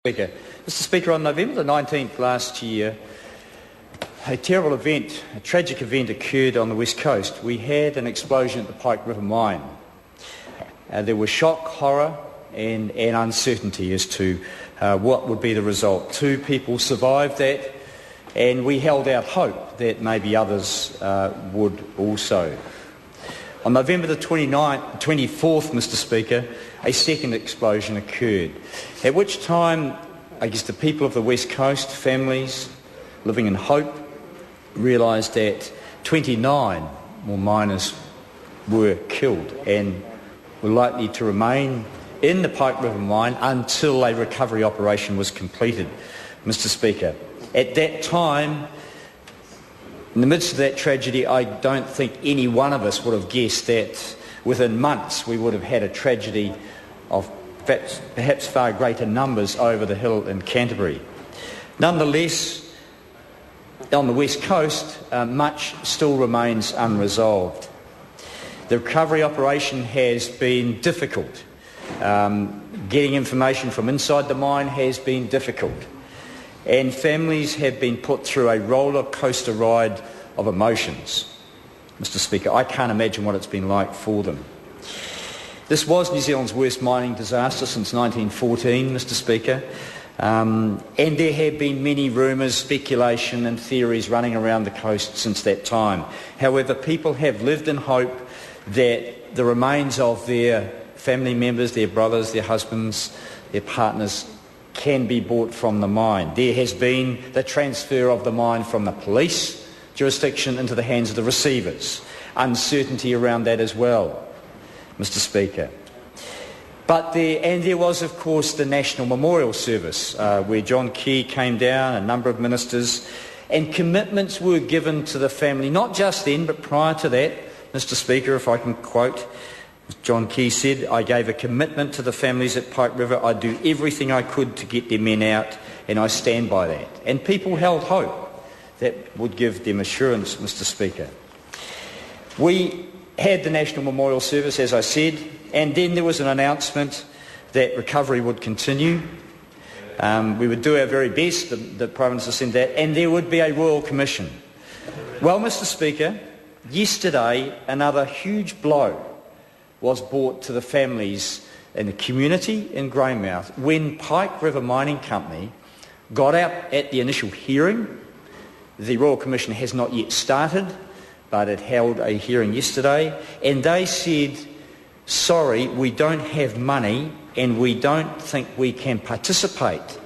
Speaker. Mr. Speaker, on November the 19th last year, a terrible event, a tragic event occurred on the West Coast. We had an explosion at the Pike River mine. There was shock, horror and uncertainty as to what would be the result. 2 people survived that, and we held out hope that maybe others would also. On November the 24th, Mr. Speaker, a second explosion occurred, at which time, I guess, the people of the West Coast, families living in hope, realised that 29 more miners were killed and were likely to remain in the Pike River mine until a recovery operation was completed, Mr. Speaker. At that time, in the midst of that tragedy, I don't think any one of us would have guessed that within months we would have had a tragedy of perhaps far greater numbers over the hill in Canterbury. Nonetheless, on the West Coast, much still remains unresolved. The recovery operation has been difficult. Getting information from inside the mine has been difficult. And families have been put through a roller coaster ride of emotions. Mr. Speaker, I can't imagine what it's been like for them. This was New Zealand's worst mining disaster since 1914, Mr. Speaker. And there have been many rumours, speculation and theories running around the coast since that time. However, people have lived in hope that the remains of their family members, their brothers, their husbands, their partners can be bought from the mine. There has been the transfer of the mine from the police jurisdiction into the hands of the receivers. Uncertainty around that as well, Mr. Speaker. But there was, of course, the National Memorial Service, where John Key came down, a number of ministers, and commitments were given to the family, not just then, but prior to that, Mr. Speaker, if I can quote, John Key said, "I gave a commitment to the families at Pike River. I'd do everything I could to get their men out, and I stand by that." And people held hope that would give them assurance, Mr. Speaker. We had the National Memorial Service, as I said, and then there was an announcement that recovery would continue. We would do our very best, the Prime Minister said that, and there would be a Royal Commission. Well, Mr. Speaker, yesterday another huge blow was brought to the families in the community in Greymouth when Pike River Mining Company got out at the initial hearing. The Royal Commission has not yet started, but it held a hearing yesterday, and they said, sorry, we don't have money and we don't think we can participate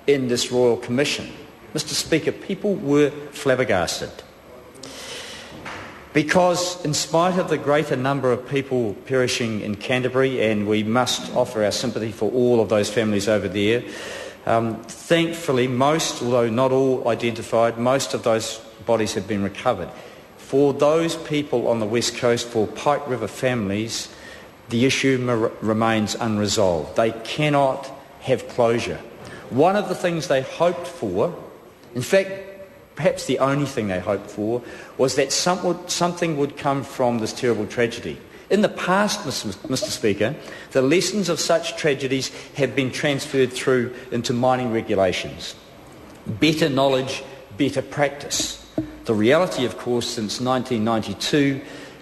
in this Royal Commission. Mr. Speaker, people were flabbergasted. Because in spite of the greater number of people perishing in Canterbury, and we must offer our sympathy for all of those families over there, thankfully most, although not all identified, most of those bodies have been recovered. For those people on the West Coast, for Pike River families, the issue remains unresolved. They cannot have closure. One of the things they hoped for, in fact, perhaps the only thing they hoped for, was that something would come from this terrible tragedy. In the past, Mr. Speaker, the lessons of such tragedies have been transferred through into mining regulations. Better knowledge, better practice. The reality, of course, since 1992,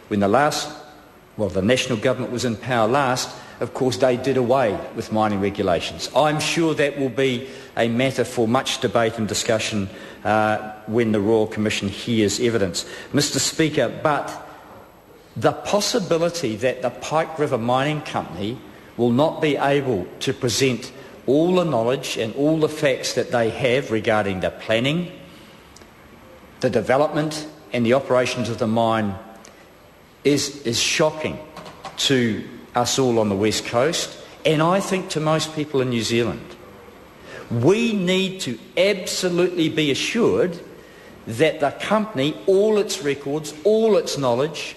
when the National Government was in power last, of course, they did away with mining regulations. I'm sure that will be a matter for much debate and discussion when the Royal Commission hears evidence. Mr. Speaker, but the possibility that the Pike River Mining Company will not be able to present all the knowledge and all the facts that they have regarding the planning, the development and the operations of the mine is shocking to us all on the West Coast, and I think to most people in New Zealand. We need to absolutely be assured that the company, all its records, all its knowledge,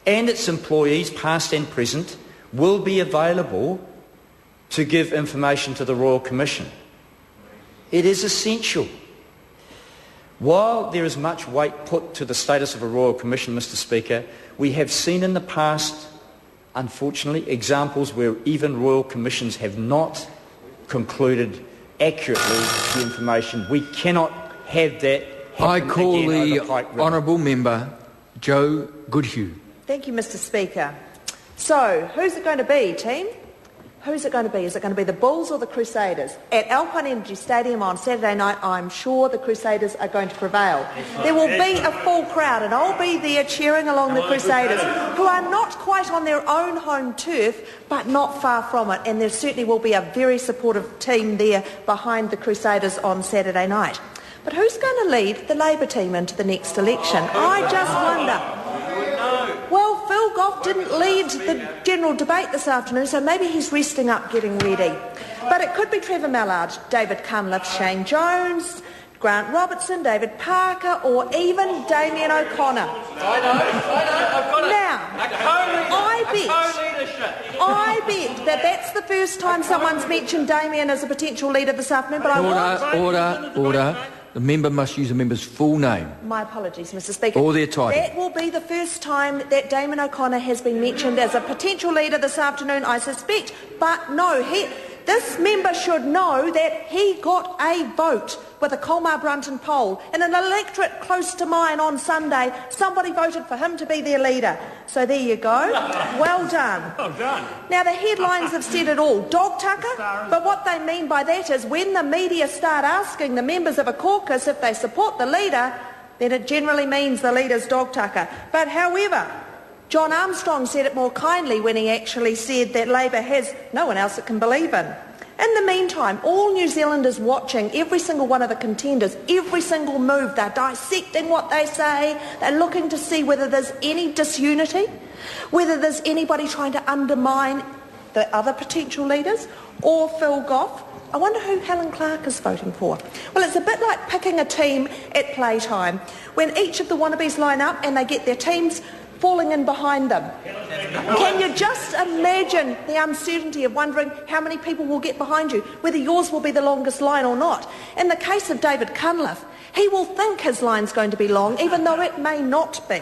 and its employees, past and present, will be available to give information to the Royal Commission. It is essential. While there is much weight put to the status of a Royal Commission, Mr. Speaker, we have seen in the past, unfortunately, examples where even Royal Commissions have not concluded accurately the information. We cannot have that happen. I call again the over Pike River. honourable member Joe Goodhue. Thank you, Mr. Speaker. So, who's it going to be, team? Who's it going to be? Is it going to be the Bulls or the Crusaders? At Alpine Energy Stadium on Saturday night, I'm sure the Crusaders are going to prevail. There will be a full crowd, and I'll be there cheering along the Crusaders, who are not quite on their own home turf, but not far from it. And there certainly will be a very supportive team there behind the Crusaders on Saturday night. But who's going to lead the Labour team into the next election? I just wonder. Well, Phil Goff didn't lead the general debate this afternoon, so maybe he's resting up, getting ready. But it could be Trevor Mallard, David Cunliffe, Shane Jones, Grant Robertson, David Parker, or even Damien O'Connor. I know, I've got it. Now, I bet that that's the first time someone's mentioned Damien as a potential leader this afternoon, but Order. The member must use a member's full name. My apologies, Mr. Speaker. Or their title. That will be the first time that Damien O'Connor has been mentioned as a potential leader this afternoon, I suspect. But no, this member should know that he got a vote with a Colmar-Brunton poll. In an electorate close to mine on Sunday, somebody voted for him to be their leader. So there you go. Well done. Well done. Now, the headlines have said it all. Dog tucker? But what they mean by that is when the media start asking the members of a caucus if they support the leader, then it generally means the leader's dog tucker. But however, John Armstrong said it more kindly when he actually said that Labour has no one else it can believe in. In the meantime, all New Zealanders watching every single one of the contenders, every single move, they're dissecting what they say, they're looking to see whether there's any disunity, whether there's anybody trying to undermine the other potential leaders, or Phil Goff. I wonder who Helen Clark is voting for. Well, it's a bit like picking a team at playtime, when each of the wannabes line up and they get their teams falling in behind them. Can you just imagine the uncertainty of wondering how many people will get behind you, whether yours will be the longest line or not? In the case of David Cunliffe, he will think his line's going to be long, even though it may not be.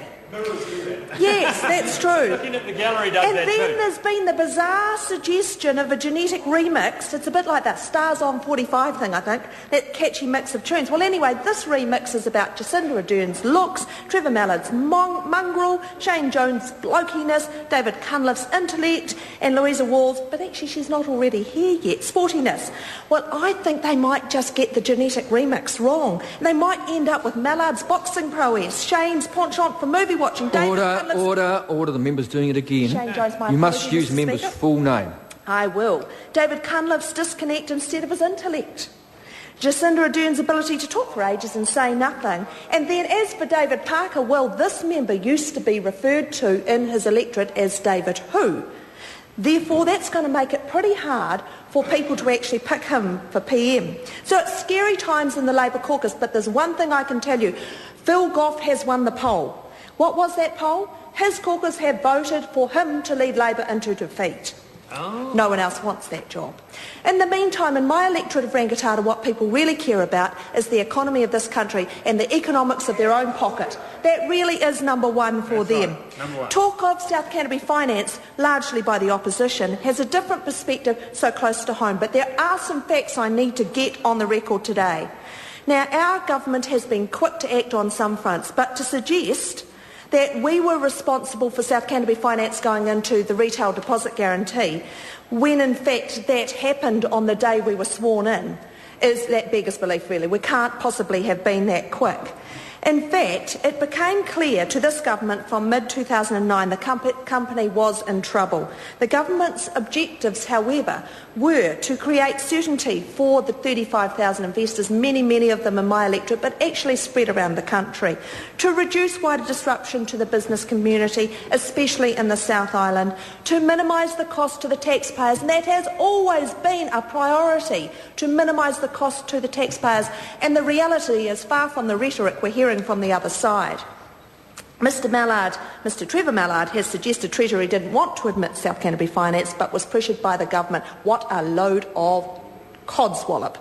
Yes, that's true. Looking at the gallery does and that then too. there's been the bizarre suggestion of a genetic remix. It's a bit like that Stars on 45 thing, I think, that catchy mix of tunes. Well, anyway, this remix is about Jacinda Ardern's looks, Trevor Mallard's mongrel, Shane Jones' blokiness, David Cunliffe's intellect, and Louisa Wall's, but actually she's not already here yet, sportiness. Well, I think they might just get the genetic remix wrong. They might end up with Mallard's boxing prowess, Shane's penchant for movie watching, David Cunliffe's... Order, the member's doing it again. Shane Jones, my you must apologies, use Mr. member's Speaker. full name. I will. David Cunliffe's disconnect instead of his intellect. Jacinda Ardern's ability to talk for ages and say nothing. And then as for David Parker, well, this member used to be referred to in his electorate as David Who. Therefore, that's going to make it pretty hard for people to actually pick him for PM. So it's scary times in the Labour caucus, but there's one thing I can tell you. Phil Goff has won the poll. What was that poll? His caucus have voted for him to lead Labour into defeat. No one else wants that job. In the meantime, in my electorate of Rangatato, what people really care about is the economy of this country and the economics of their own pocket. That really is number one for them. Right. Number one. Talk of South Canterbury finance, largely by the opposition, has a different perspective so close to home. But there are some facts I need to get on the record today. Now, our government has been quick to act on some fronts, but to suggest that we were responsible for South Canterbury finance going into the retail deposit guarantee, when in fact that happened on the day we were sworn in, is that beggars belief really. We can't possibly have been that quick. In fact, it became clear to this government from mid-2009 the company was in trouble. The government's objectives, however, were to create certainty for the 35,000 investors, many of them in my electorate, but actually spread around the country, to reduce wider disruption to the business community, especially in the South Island, to minimise the cost to the taxpayers, and that has always been a priority, to minimise the cost to the taxpayers, and the reality is far from the rhetoric we're hearing from the other side. Mr Trevor Mallard has suggested Treasury didn't want to admit South Canterbury finance but was pressured by the government. What a load of codswallop.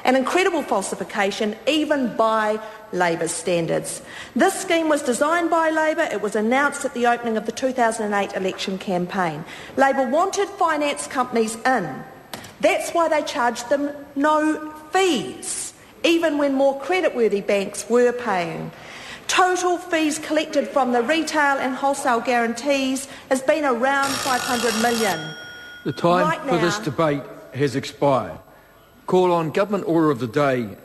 An incredible falsification even by Labour's standards. This scheme was designed by Labour. It was announced at the opening of the 2008 election campaign. Labour wanted finance companies in, That's why they charged them no fees, even when more creditworthy banks were paying. Total fees collected from the retail and wholesale guarantees has been around $500 million. The time Right for this now- debate has expired. Call on Government Order of the Day.